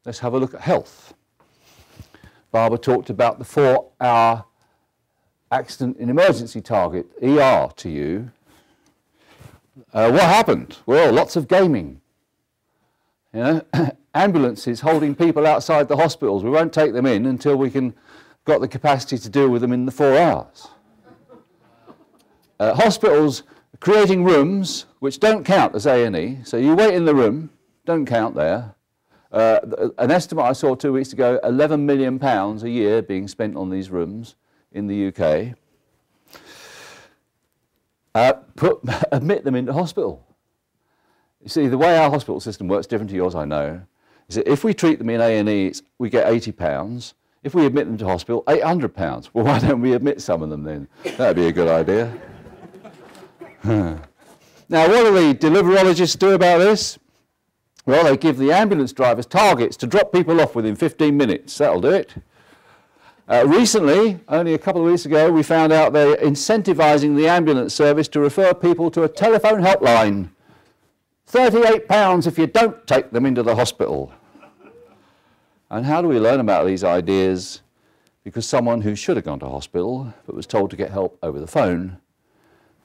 Let's have a look at health. Barbara talked about the 4-hour accident and emergency target, ER, to you. What happened? Well, lots of gaming. You know, ambulances holding people outside the hospitals. We won't take them in until we got the capacity to deal with them in the 4 hours. Hospitals creating rooms which don't count as A&E. So you wait in the room, don't count there. An estimate I saw 2 weeks ago, £11 million a year being spent on these rooms in the UK. Admit them into hospital. You see, the way our hospital system works, different to yours, I know, is that if we treat them in A&E, we get £80. If we admit them to hospital, £800. Well, why don't we admit some of them then? That'd be a good idea. Now, what do the deliverologists do about this? Well, they give the ambulance drivers targets to drop people off within 15 minutes. That'll do it. Recently, only a couple of weeks ago, we found out they're incentivising the ambulance service to refer people to a telephone helpline. £38 if you don't take them into the hospital. And how do we learn about these ideas? Because someone who should have gone to hospital but was told to get help over the phone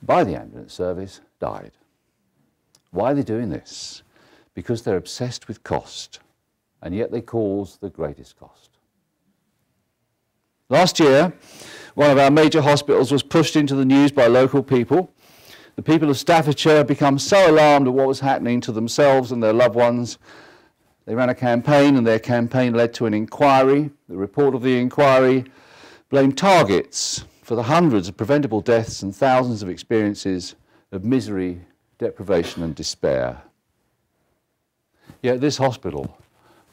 by the ambulance service died. Why are they doing this? Because they're obsessed with cost, and yet they cause the greatest cost. Last year, one of our major hospitals was pushed into the news by local people. The people of Staffordshire had become so alarmed at what was happening to themselves and their loved ones. They ran a campaign, and their campaign led to an inquiry. The report of the inquiry blamed targets for the hundreds of preventable deaths and thousands of experiences of misery, deprivation and despair. Yet this hospital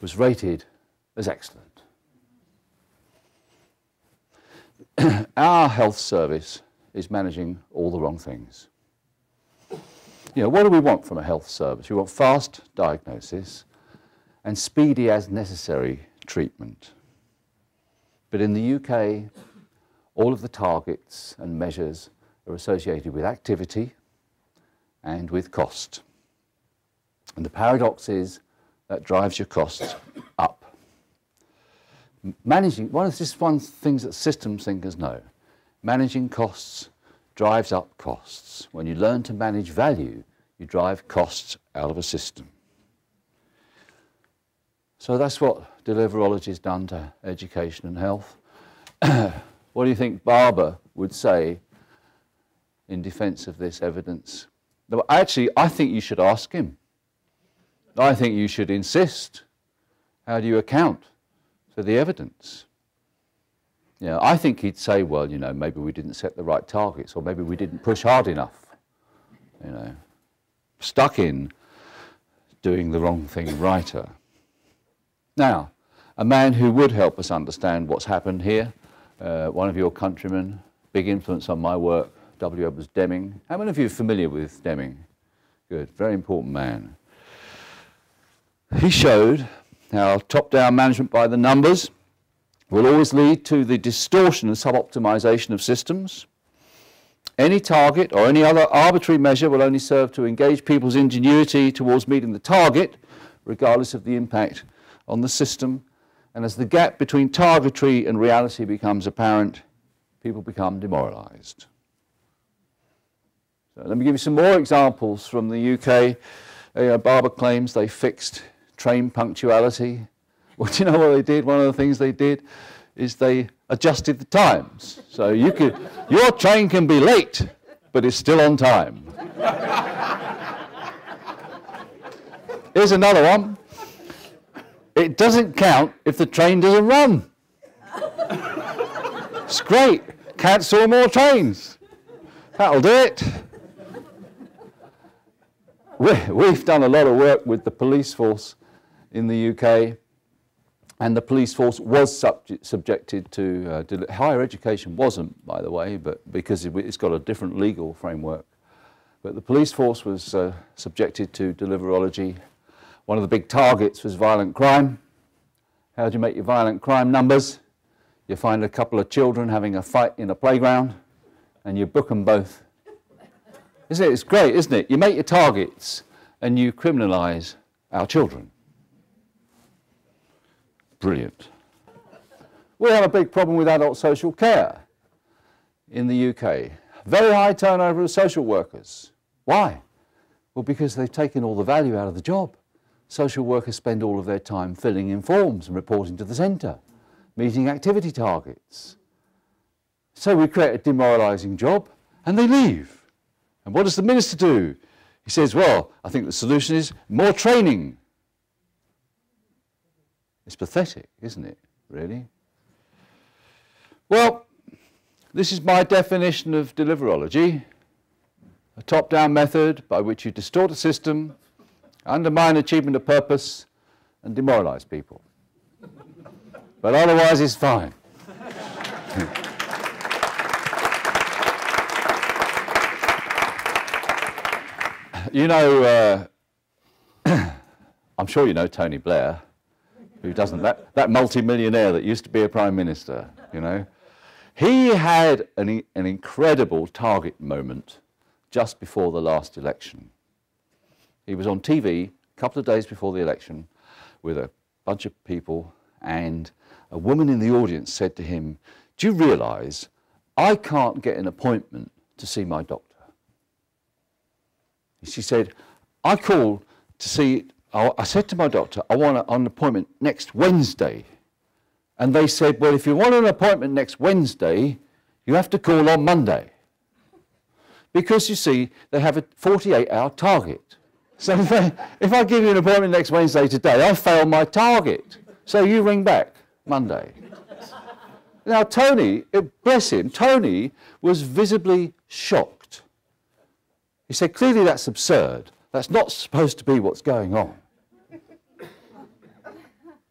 was rated as excellent. Our health service is managing all the wrong things. You know, what do we want from a health service? We want fast diagnosis and speedy as necessary treatment. But in the UK, all of the targets and measures are associated with activity and with cost. And the paradox is that drives your costs up. Managing, one of the things that systems thinkers know, managing costs drives up costs. When you learn to manage value, you drive costs out of a system. So that's what Deliverology has done to education and health. What do you think Barbara would say in defence of this evidence? Actually, I think you should ask him. I think you should insist. How do you account for the evidence? You know, I think he'd say, well, you know, maybe we didn't set the right targets, or maybe we didn't push hard enough. You know, stuck in doing the wrong thing righter. Now, a man who would help us understand what's happened here, one of your countrymen, big influence on my work, W. Edwards Deming. How many of you are familiar with Deming? Good, very important man. He showed how top-down management by the numbers will always lead to the distortion and sub-optimization of systems. Any target or any other arbitrary measure will only serve to engage people's ingenuity towards meeting the target, regardless of the impact on the system. And as the gap between targetry and reality becomes apparent, people become demoralized. So let me give you some more examples from the UK. Barbara claims they fixed train punctuality. Well, do you know what they did? One of the things they did is they adjusted the times. So your train can be late, but it's still on time. Here's another one. It doesn't count if the train doesn't run. It's great. Cancel more trains. That'll do it. We've done a lot of work with the police force in the UK, and the police force was subjected to, higher education wasn't, by the way, but because it's got a different legal framework. But the police force was subjected to deliverology. One of the big targets was violent crime. How do you make your violent crime numbers? You find a couple of children having a fight in a playground, and you book them both. Isn't it? It's great, isn't it? You make your targets, and you criminalise our children. Brilliant. We have a big problem with adult social care in the UK. Very high turnover of social workers. Why? Well, because they've taken all the value out of the job. Social workers spend all of their time filling in forms and reporting to the centre, meeting activity targets. So we create a demoralising job and they leave. And what does the minister do? He says, well, I think the solution is more training. It's pathetic, isn't it, really? Well, this is my definition of Deliverology, a top-down method by which you distort a system, undermine achievement of purpose, and demoralise people. But otherwise it's fine. You know, I'm sure you know Tony Blair. Who doesn't? That multi-millionaire that used to be a Prime Minister, you know. He had an incredible target moment just before the last election. He was on TV a couple of days before the election with a bunch of people, and a woman in the audience said to him, do you realise I can't get an appointment to see my doctor? She said, I called to see, I said to my doctor, I want an appointment next Wednesday. And they said, well, if you want an appointment next Wednesday, you have to call on Monday. Because, you see, they have a 48-hour target. So if I give you an appointment next Wednesday today, I fail my target. So you ring back Monday. Now, Tony, bless him, Tony was visibly shocked. He said, clearly that's absurd. That's not supposed to be what's going on.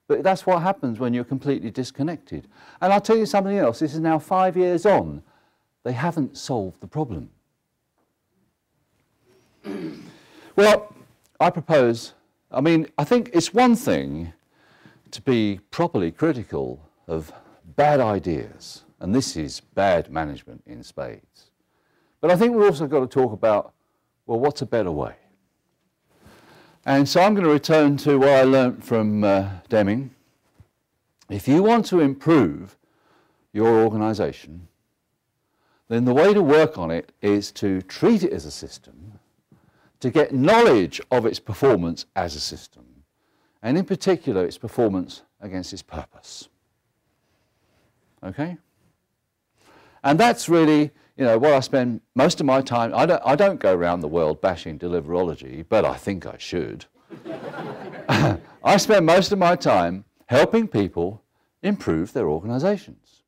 But that's what happens when you're completely disconnected. And I'll tell you something else. This is now 5 years on. They haven't solved the problem. Well, I propose, I think it's one thing to be properly critical of bad ideas, and this is bad management in spades. But I think we've also got to talk about, well, what's a better way? And so I'm going to return to what I learnt from Deming. If you want to improve your organisation, then the way to work on it is to treat it as a system, to get knowledge of its performance as a system, and in particular its performance against its purpose. Okay? And that's really, you know, what I spend most of my time. I don't go around the world bashing Deliverology, but I think I should. I spend most of my time helping people improve their organisations.